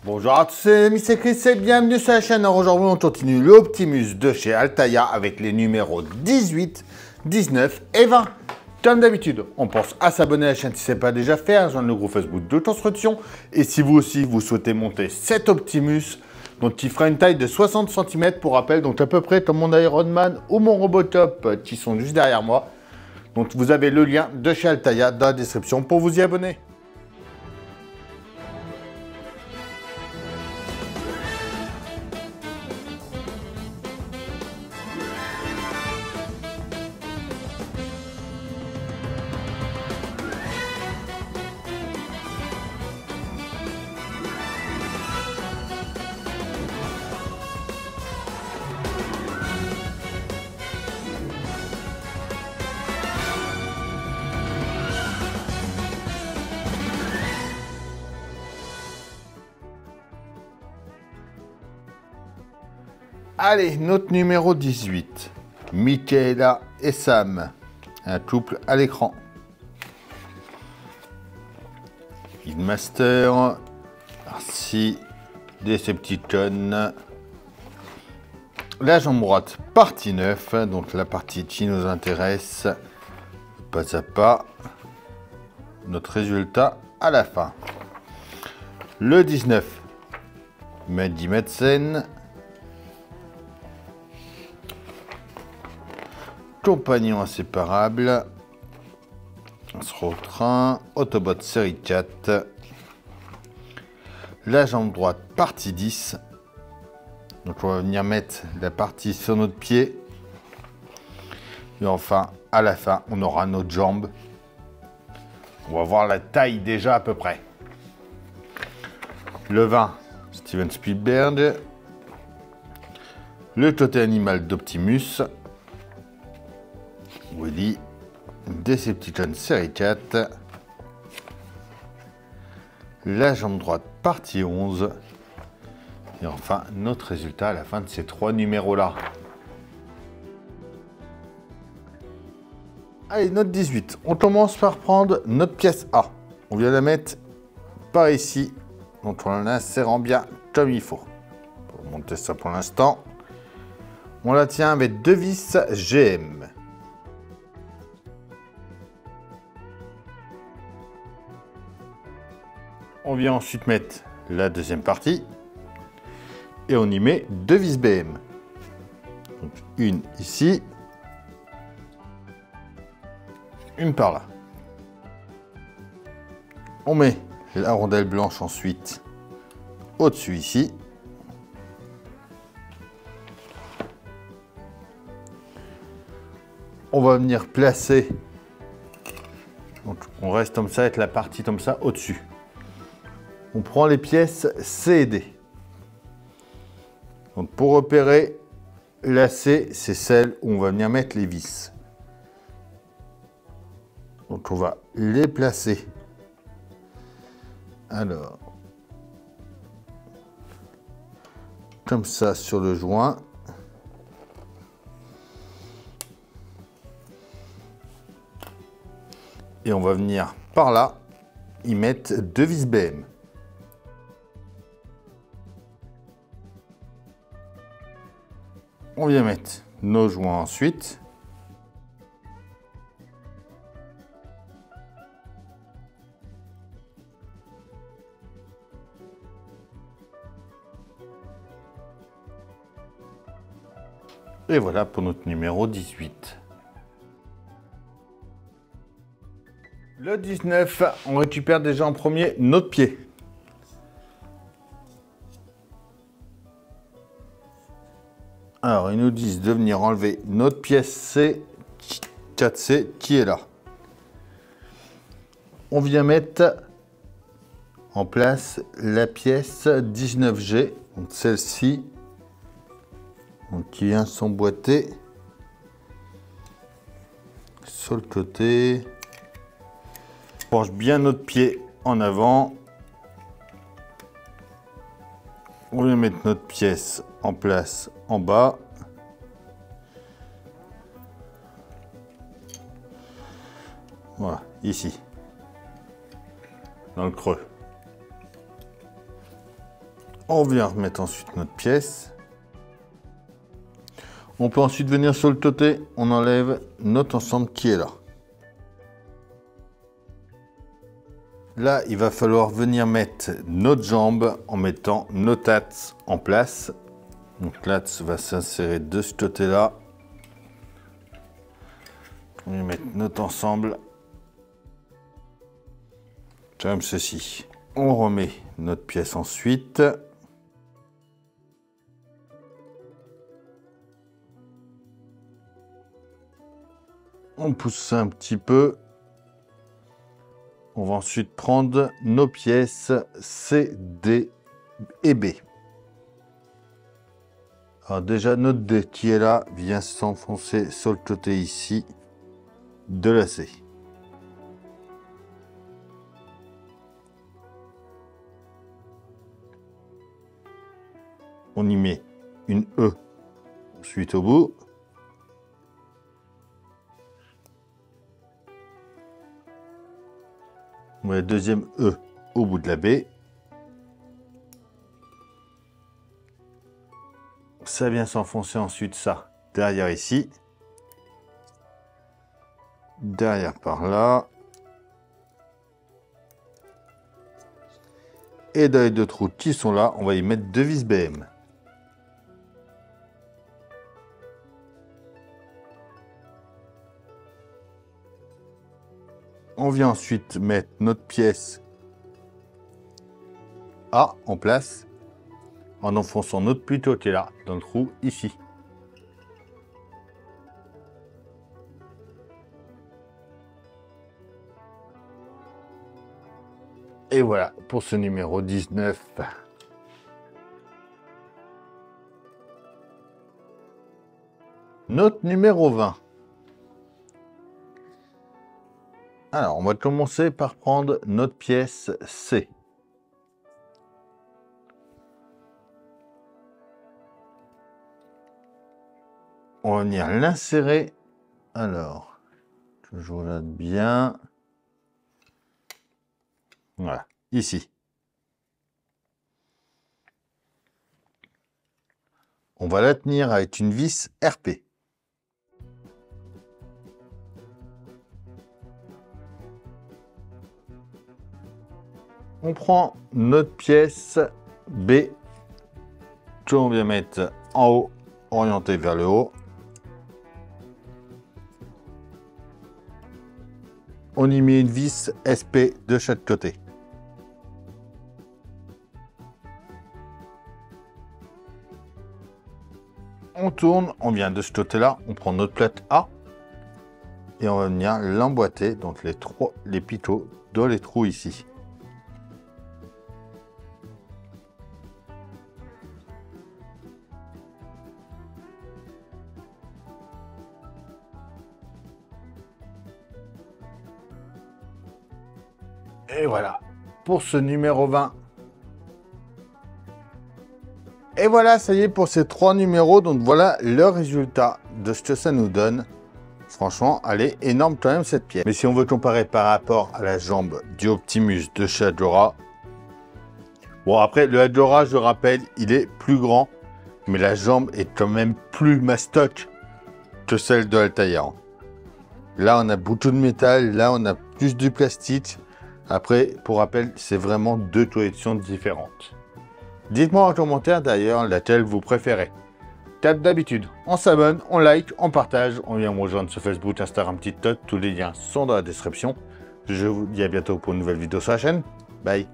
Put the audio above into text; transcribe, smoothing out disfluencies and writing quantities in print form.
Bonjour à tous, c'est Mr. Chris et bienvenue sur la chaîne. Alors aujourd'hui, on continue l'Optimus de chez Altaïa avec les numéros 18, 19 et 20. Comme d'habitude, on pense à s'abonner à la chaîne si ce n'est pas déjà fait, à rejoindre le groupe Facebook de construction. Et si vous aussi, vous souhaitez monter cet Optimus, donc il fera une taille de 60 cm pour rappel, donc à peu près comme mon Iron Man ou mon Robotop qui sont juste derrière moi. Donc vous avez le lien de chez Altaïa dans la description pour vous y abonner. Allez, notre numéro 18, Michaela et Sam, un couple à l'écran. Master, Arcee, Decepticon. La jambe droite, partie 9, donc la partie qui nous intéresse, pas à pas, notre résultat à la fin. Le 19, Maddie Madsen. Compagnon inséparable, train, Autobot série 4, la jambe droite partie 10, donc on va venir mettre la partie sur notre pied, et enfin à la fin on aura notre jambe, on va voir la taille déjà à peu près. Le 20, Steven Spielberg, le côté animal d'Optimus, Woody, Decepticon série 4, la jambe droite partie 11, et enfin notre résultat à la fin de ces trois numéros-là. Allez, notre 18, on commence par prendre notre pièce A. On vient la mettre par ici, donc on la serrant bien comme il faut. Pour monter ça pour l'instant, on la tient avec deux vis GM. On vient ensuite mettre la deuxième partie et on y met deux vis BM. Donc une ici, une par là. On met la rondelle blanche ensuite au-dessus ici. On va venir placer, donc on reste comme ça avec la partie comme ça au-dessus. On prend les pièces C et D. Donc pour repérer, la C, c'est celle où on va venir mettre les vis. Donc on va les placer. Alors, comme ça sur le joint. Et on va venir par là, y mettre deux vis BM. On vient mettre nos joints ensuite. Et voilà pour notre numéro 18. Le 19, on récupère déjà en premier notre pied. Alors, ils nous disent de venir enlever notre pièce C, 4C, qui est là. On vient mettre en place la pièce 19G, donc celle-ci, qui vient s'emboîter sur le côté. On penche bien notre pied en avant. On vient mettre notre pièce en place en bas. Voilà, ici, dans le creux. On vient remettre ensuite notre pièce. On peut ensuite venir sur le toté, on enlève notre ensemble qui est là. Là, il va falloir venir mettre notre jambe en mettant nos tats en place. Donc là, ça va s'insérer de ce côté-là. On va mettre notre ensemble comme ceci. On remet notre pièce ensuite. On pousse ça un petit peu. On va ensuite prendre nos pièces C, D et B. Alors déjà, notre D qui est là vient s'enfoncer sur le côté ici de la C. On y met une E ensuite au bout. On met la deuxième E au bout de la B. Ça vient s'enfoncer ensuite ça derrière ici. Derrière par là. Et dans les deux trous qui sont là, on va y mettre deux vis BM. On vient ensuite mettre notre pièce A en place en enfonçant notre puteau qui est là, dans le trou ici. Et voilà pour ce numéro 19. Notre numéro 20. Alors, on va commencer par prendre notre pièce C. On va venir l'insérer. Alors, toujours là bien. Voilà, ici. On va la tenir avec une vis RP. On prend notre pièce B, que l'on vient mettre en haut, orientée vers le haut. On y met une vis SP de chaque côté. On tourne, on vient de ce côté-là, on prend notre plate A et on va venir l'emboîter, donc les picots dans les trous ici. Et voilà, pour ce numéro 20. Et voilà, ça y est pour ces 3 numéros. Donc voilà le résultat de ce que ça nous donne. Franchement, elle est énorme quand même cette pièce. Mais si on veut comparer par rapport à la jambe du Optimus de chez Adora. Bon après, le Adora, je rappelle, il est plus grand. Mais la jambe est quand même plus mastoc que celle de Altaïa. Là, on a beaucoup de métal. Là, on a plus du plastique. Après, pour rappel, c'est vraiment 2 collections différentes. Dites-moi en commentaire d'ailleurs laquelle vous préférez. Comme d'habitude, on s'abonne, on like, on partage, on vient me rejoindre sur Facebook, Instagram, TikTok. Tous les liens sont dans la description. Je vous dis à bientôt pour une nouvelle vidéo sur la chaîne. Bye.